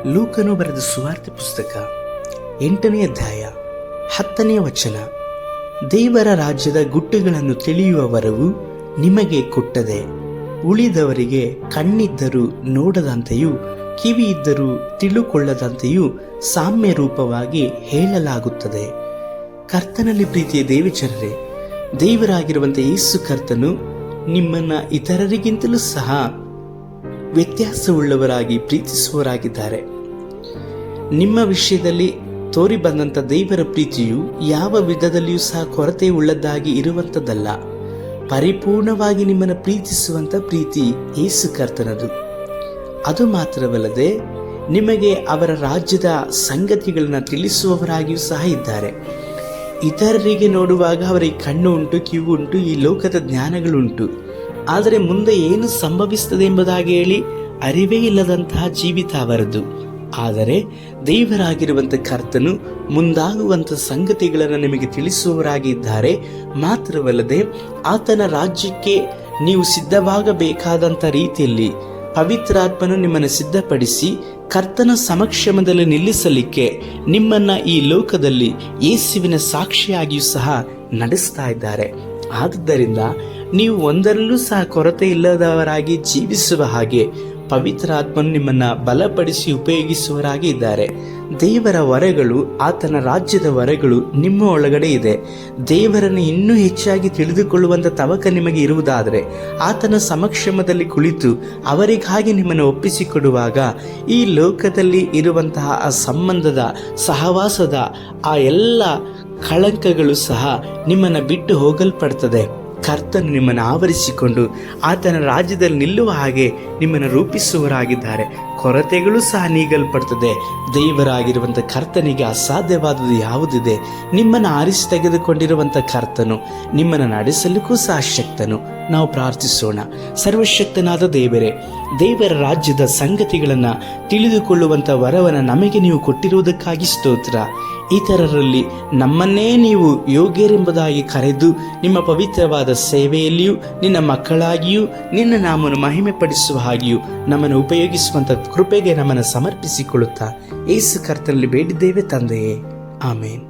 ಲೂಕನು ಬರೆದ ಸುವಾರ್ತೆ ಪುಸ್ತಕ 8ನೇ ಅಧ್ಯಾಯ 10ನೇ ವಚನ. ದೇವರ ರಾಜ್ಯದ ಗುಟ್ಟುಗಳನ್ನು ತಿಳಿಯುವ ವರವು ನಿಮಗೆ ಕೊಟ್ಟದೆ. ಉಳಿದವರಿಗೆ ಕಣ್ಣಿದ್ದರೂ ನೋಡದಂತೆಯೂ ಕಿವಿ ಇದ್ದರೂ ತಿಳುಕೊಳ್ಳದಂತೆಯೂ ಸಾಮ್ಯ ರೂಪವಾಗಿ ಹೇಳಲಾಗುತ್ತದೆ. ಕರ್ತನಲ್ಲಿ ಪ್ರೀತಿಯ ದೇವಚರರೇ, ದೇವರಾಗಿರುವಂಥ ಯೇಸು ಕರ್ತನು ನಿಮ್ಮನ್ನ ಇತರರಿಗಿಂತಲೂ ಸಹ ವ್ಯತ್ಯಾಸವುಳ್ಳವರಾಗಿ ಪ್ರೀತಿಸುವವರಾಗಿದ್ದಾರೆ. ನಿಮ್ಮ ವಿಷಯದಲ್ಲಿ ತೋರಿ ಬಂದಂಥ ದೇವರ ಪ್ರೀತಿಯು ಯಾವ ವಿಧದಲ್ಲಿಯೂ ಸಹ ಕೊರತೆ ಉಳ್ಳದ್ದಾಗಿ ಇರುವಂಥದ್ದಲ್ಲ. ಪರಿಪೂರ್ಣವಾಗಿ ನಿಮ್ಮನ್ನು ಪ್ರೀತಿಸುವಂಥ ಪ್ರೀತಿ ಯೇಸು ಕರ್ತನದು. ಅದು ಮಾತ್ರವಲ್ಲದೆ ನಿಮಗೆ ಅವರ ರಾಜ್ಯದ ಸಂಗತಿಗಳನ್ನು ತಿಳಿಸುವವರಾಗಿಯೂ ಸಹ ಇದ್ದಾರೆ. ಇತರರಿಗೆ ನೋಡುವಾಗ ಅವರಿಗೆ ಕಣ್ಣು ಉಂಟು, ಕಿವಿ ಉಂಟು, ಈ ಲೋಕದ ಜ್ಞಾನಗಳುಂಟು. ಆದರೆ ಮುಂದೆ ಏನು ಸಂಭವಿಸ್ತದೆ ಎಂಬುದಾಗಿ ಹೇಳಿ ಅರಿವೇ ಇಲ್ಲದಂತಹ ಜೀವಿತ ಅವರದು. ಆದರೆ ದೇವರಾಗಿರುವಂಥ ಕರ್ತನು ಮುಂದಾಗುವಂಥ ಸಂಗತಿಗಳನ್ನು ನಿಮಗೆ ತಿಳಿಸುವವರಾಗಿದ್ದಾರೆ. ಮಾತ್ರವಲ್ಲದೆ ಆತನ ರಾಜ್ಯಕ್ಕೆ ನೀವು ಸಿದ್ಧವಾಗಬೇಕಾದಂಥ ರೀತಿಯಲ್ಲಿ ಪವಿತ್ರಾತ್ಮನು ನಿಮ್ಮನ್ನು ಸಿದ್ಧಪಡಿಸಿ ಕರ್ತನ ಸಮಕ್ಷಮದಲ್ಲಿ ನಿಲ್ಲಿಸಲಿಕ್ಕೆ ನಿಮ್ಮನ್ನ ಈ ಲೋಕದಲ್ಲಿ ಯೇಸುವಿನ ಸಾಕ್ಷಿಯಾಗಿಯೂ ಸಹ ನಡೆಸ್ತಾ ಇದ್ದಾರೆ. ಆದುದರಿಂದ ನೀವು ಒಂದರಲ್ಲೂ ಸಹ ಕೊರತೆ ಇಲ್ಲದವರಾಗಿ ಜೀವಿಸುವ ಹಾಗೆ ಪವಿತ್ರಾತ್ಮನು ನಿಮ್ಮನ್ನ ಬಲಪಡಿಸಿ ಉಪಯೋಗಿಸುವವರಾಗಿ ಇದ್ದಾರೆ. ದೇವರ ವರಗಳು, ಆತನ ರಾಜ್ಯದ ವರಗಳು ನಿಮ್ಮ ಒಳಗಡೆ ಇದೆ. ದೇವರನ್ನು ಇನ್ನೂ ಹೆಚ್ಚಾಗಿ ತಿಳಿದುಕೊಳ್ಳುವಂಥ ತವಕ ನಿಮಗೆ ಇರುವುದಾದರೆ ಆತನ ಸಮಕ್ಷಮದಲ್ಲಿ ಕುಳಿತು ಅವರಿಗಾಗಿ ನಿಮ್ಮನ್ನು ಒಪ್ಪಿಸಿಕೊಡುವಾಗ ಈ ಲೋಕದಲ್ಲಿ ಇರುವಂತಹ ಆ ಸಂಬಂಧದ ಸಹವಾಸದ ಆ ಎಲ್ಲ ಕಳಂಕಗಳು ಸಹ ನಿಮ್ಮನ್ನು ಬಿಟ್ಟು ಹೋಗಲ್ಪಡ್ತದೆ. ಕರ್ತನು ನಿಮ್ಮನ್ನು ಆವರಿಸಿಕೊಂಡು ಆತನ ರಾಜ್ಯದಲ್ಲಿ ನಿಲ್ಲುವ ಹಾಗೆ ನಿಮ್ಮನ್ನು ರೂಪಿಸುವವರಾಗಿದ್ದಾರೆ. ಕೊರತೆಗಳು ಸಹ ನೀಗಲ್ಪಡ್ತದೆ. ದೇವರಾಗಿರುವಂಥ ಕರ್ತನಿಗೆ ಅಸಾಧ್ಯವಾದುದು ಯಾವುದಿದೆ? ನಿಮ್ಮನ್ನು ಆರಿಸಿ ತೆಗೆದುಕೊಂಡಿರುವಂಥ ಕರ್ತನು ನಿಮ್ಮನ್ನು ನಡೆಸಲಿಕ್ಕೂ ಸಹ ಶಕ್ತನು. ನಾವು ಪ್ರಾರ್ಥಿಸೋಣ. ಸರ್ವಶಕ್ತನಾದ ದೇವರೇ, ದೇವರ ರಾಜ್ಯದ ಸಂಗತಿಗಳನ್ನು ತಿಳಿದುಕೊಳ್ಳುವಂಥ ವರವನ್ನು ನಮಗೆ ನೀವು ಕೊಟ್ಟಿರುವುದಕ್ಕಾಗಿ ಸ್ತೋತ್ರ. ಇತರರಲ್ಲಿ ನಮ್ಮನ್ನೇ ನೀವು ಯೋಗ್ಯರೆಂಬುದಾಗಿ ಕರೆದು ನಿಮ್ಮ ಪವಿತ್ರವಾದ ಸೇವೆಯಲ್ಲಿಯೂ ನಿನ್ನ ಮಕ್ಕಳಾಗಿಯೂ ನಿನ್ನ ನಾಮವನ್ನು ಮಹಿಮೆ ಪಡಿಸುವ ಹಾಗೆಯೂ ನಮ್ಮನ್ನು ಉಪಯೋಗಿಸುವಂಥ ಕೃಪೆಗೆ ನಮ್ಮನ್ನು ಸಮರ್ಪಿಸಿಕೊಳ್ಳುತ್ತಾ ಯೇಸು ಕರ್ತನಲ್ಲಿ ಬೇಡಿದ್ದೇವೆ ತಂದೆಯೇ, ಆಮೇನ್.